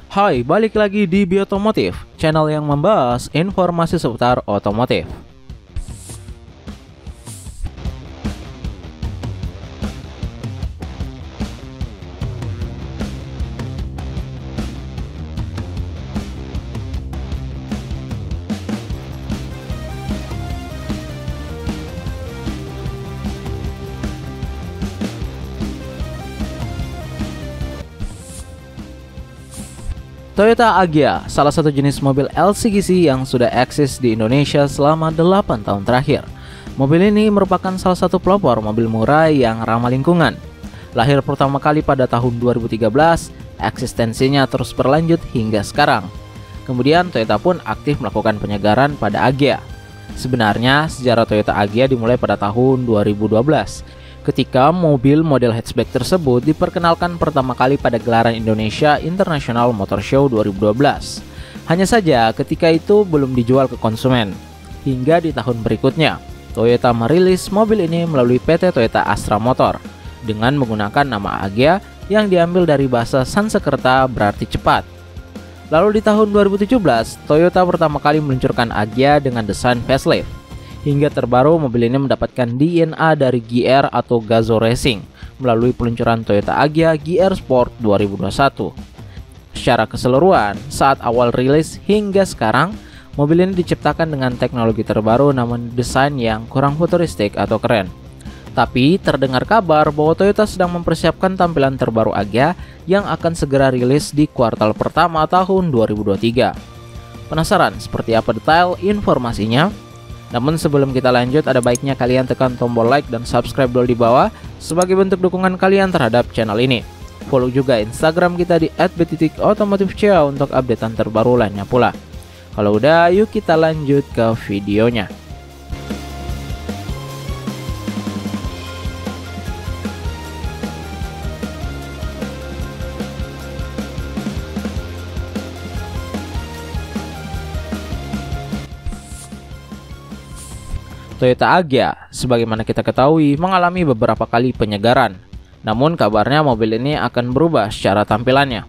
Hai, balik lagi di Biotomotif, channel yang membahas informasi seputar otomotif. Toyota Agya, salah satu jenis mobil LCGC yang sudah eksis di Indonesia selama 8 tahun terakhir. Mobil ini merupakan salah satu pelopor mobil murah yang ramah lingkungan. Lahir pertama kali pada tahun 2013, eksistensinya terus berlanjut hingga sekarang. Kemudian Toyota pun aktif melakukan penyegaran pada Agya. Sebenarnya sejarah Toyota Agya dimulai pada tahun 2012. Ketika mobil model hatchback tersebut diperkenalkan pertama kali pada gelaran Indonesia International Motor Show 2012. Hanya saja ketika itu belum dijual ke konsumen. Hingga di tahun berikutnya, Toyota merilis mobil ini melalui PT Toyota Astra Motor dengan menggunakan nama Agya yang diambil dari bahasa Sanskerta berarti cepat. Lalu di tahun 2017, Toyota pertama kali meluncurkan Agya dengan desain facelift. Hingga terbaru mobil ini mendapatkan DNA dari GR atau Gazoo Racing melalui peluncuran Toyota Agya GR Sport 2021. Secara keseluruhan, saat awal rilis hingga sekarang, mobil ini diciptakan dengan teknologi terbaru namun desain yang kurang futuristik atau keren. Tapi terdengar kabar bahwa Toyota sedang mempersiapkan tampilan terbaru Agya yang akan segera rilis di kuartal pertama tahun 2023. Penasaran seperti apa detail informasinya? Namun sebelum kita lanjut, ada baiknya kalian tekan tombol like dan subscribe dulu di bawah sebagai bentuk dukungan kalian terhadap channel ini. Follow juga Instagram kita di @b.otomotifca untuk updatean terbaru lainnya pula. Kalau udah, yuk kita lanjut ke videonya. Toyota Agya, sebagaimana kita ketahui, mengalami beberapa kali penyegaran. Namun kabarnya mobil ini akan berubah secara tampilannya.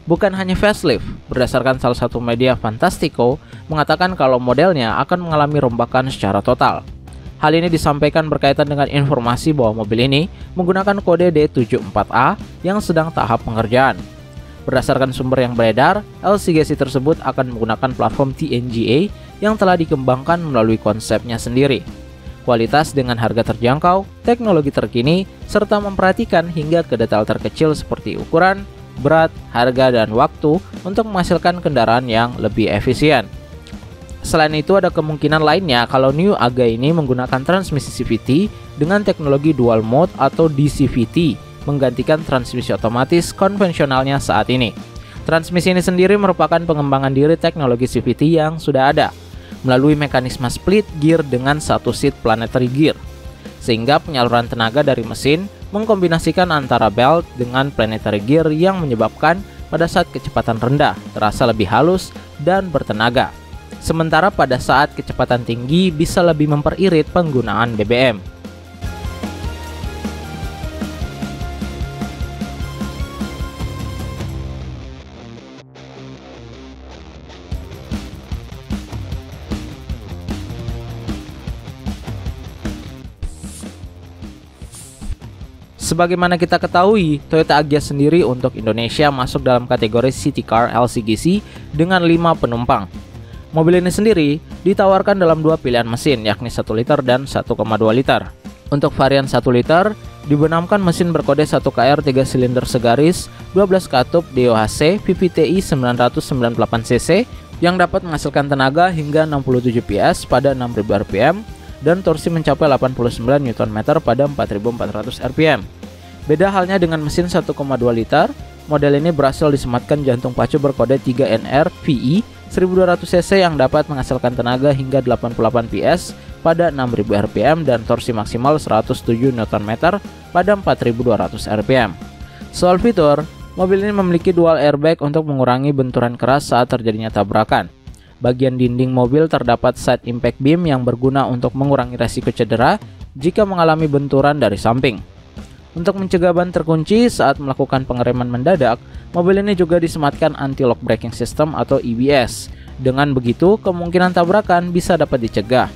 Bukan hanya facelift, berdasarkan salah satu media Fantastico mengatakan kalau modelnya akan mengalami rombakan secara total. Hal ini disampaikan berkaitan dengan informasi bahwa mobil ini menggunakan kode D74A yang sedang tahap pengerjaan. Berdasarkan sumber yang beredar, LCGC tersebut akan menggunakan platform TNGA yang telah dikembangkan melalui konsepnya sendiri. Kualitas dengan harga terjangkau, teknologi terkini, serta memperhatikan hingga ke detail terkecil seperti ukuran, berat, harga, dan waktu untuk menghasilkan kendaraan yang lebih efisien. Selain itu, ada kemungkinan lainnya kalau New Agya ini menggunakan transmisi CVT dengan teknologi dual mode atau DCVT, menggantikan transmisi otomatis konvensionalnya saat ini. Transmisi ini sendiri merupakan pengembangan diri teknologi CVT yang sudah ada melalui mekanisme split gear dengan satu seat planetary gear, sehingga penyaluran tenaga dari mesin mengkombinasikan antara belt dengan planetary gear yang menyebabkan pada saat kecepatan rendah terasa lebih halus dan bertenaga, sementara pada saat kecepatan tinggi bisa lebih memperirit penggunaan BBM. Sebagaimana kita ketahui, Toyota Agya sendiri untuk Indonesia masuk dalam kategori City Car LCGC dengan 5 penumpang. Mobil ini sendiri ditawarkan dalam dua pilihan mesin, yakni 1 liter dan 1,2 liter. Untuk varian 1 liter, dibenamkan mesin berkode 1KR 3 silinder segaris, 12 katup DOHC VVTi 998cc yang dapat menghasilkan tenaga hingga 67 PS pada 6000 rpm dan torsi mencapai 89 Nm pada 4400 rpm. Beda halnya dengan mesin 1,2 liter, model ini berhasil disematkan jantung pacu berkode 3NR VI 1200cc yang dapat menghasilkan tenaga hingga 88 PS pada 6000 rpm dan torsi maksimal 107 Nm pada 4200 rpm. Soal fitur, mobil ini memiliki dual airbag untuk mengurangi benturan keras saat terjadinya tabrakan. Bagian dinding mobil terdapat side impact beam yang berguna untuk mengurangi resiko cedera jika mengalami benturan dari samping. Untuk mencegah ban terkunci saat melakukan pengereman mendadak, mobil ini juga disematkan anti-lock braking system atau ABS. Dengan begitu, kemungkinan tabrakan bisa dapat dicegah.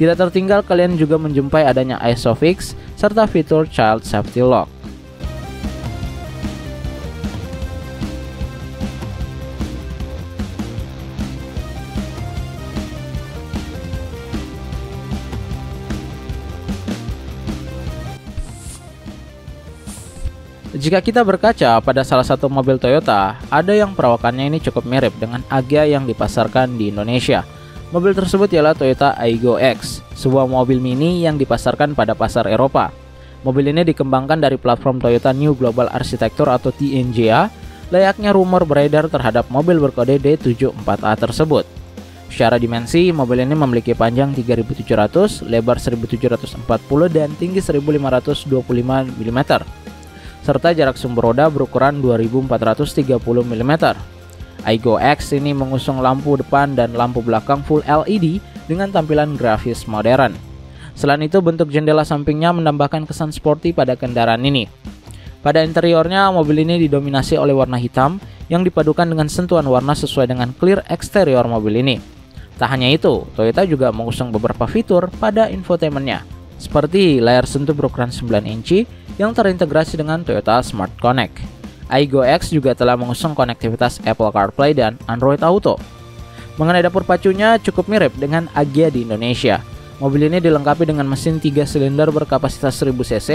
Tidak tertinggal, kalian juga menjumpai adanya ISOFIX serta fitur Child Safety Lock. Jika kita berkaca pada salah satu mobil Toyota, ada yang perawakannya ini cukup mirip dengan Agya yang dipasarkan di Indonesia. Mobil tersebut ialah Toyota Aygo X, sebuah mobil mini yang dipasarkan pada pasar Eropa. Mobil ini dikembangkan dari platform Toyota New Global Architecture atau TNGA, layaknya rumor beredar terhadap mobil berkode D74A tersebut. Secara dimensi, mobil ini memiliki panjang 3700, lebar 1740 dan tinggi 1525 mm. serta jarak sumber roda berukuran 2430 mm. Aygo X ini mengusung lampu depan dan lampu belakang full LED dengan tampilan grafis modern. Selain itu, bentuk jendela sampingnya menambahkan kesan sporty pada kendaraan ini. Pada interiornya, mobil ini didominasi oleh warna hitam yang dipadukan dengan sentuhan warna sesuai dengan clear eksterior mobil ini. Tak hanya itu, Toyota juga mengusung beberapa fitur pada infotainmentnya, seperti layar sentuh berukuran 9 inci yang terintegrasi dengan Toyota Smart Connect. Aygo X juga telah mengusung konektivitas Apple CarPlay dan Android Auto. Mengenai dapur pacunya cukup mirip dengan Agya di Indonesia. Mobil ini dilengkapi dengan mesin 3 silinder berkapasitas 1000 cc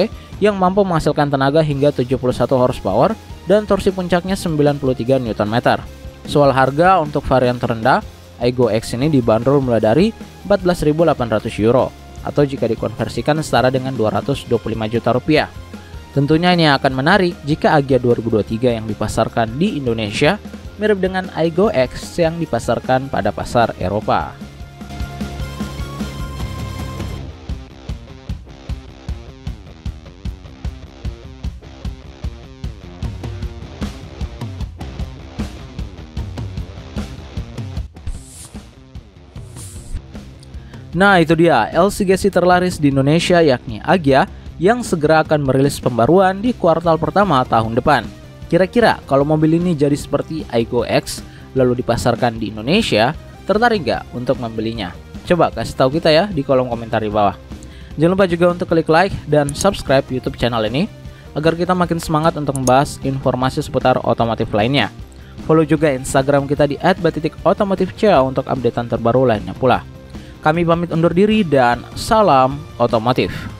yang mampu menghasilkan tenaga hingga 71 horsepower dan torsi puncaknya 93 Nm. Soal harga, untuk varian terendah, Aygo X ini dibanderol mulai dari €14.800 atau jika dikonversikan setara dengan Rp225 juta. Tentunya ini akan menarik jika Agya 2023 yang dipasarkan di Indonesia mirip dengan Aygo X yang dipasarkan pada pasar Eropa. Nah, itu dia LCGC terlaris di Indonesia yakni Agya yang segera akan merilis pembaruan di kuartal pertama tahun depan. Kira-kira kalau mobil ini jadi seperti Aygo X lalu dipasarkan di Indonesia, tertarik nggak untuk membelinya? Coba kasih tahu kita ya di kolom komentar di bawah. Jangan lupa juga untuk klik like dan subscribe YouTube channel ini agar kita makin semangat untuk membahas informasi seputar otomotif lainnya. Follow juga Instagram kita di @bat_otomotif_ca untuk updatean terbaru lainnya pula. Kami pamit undur diri dan salam otomotif.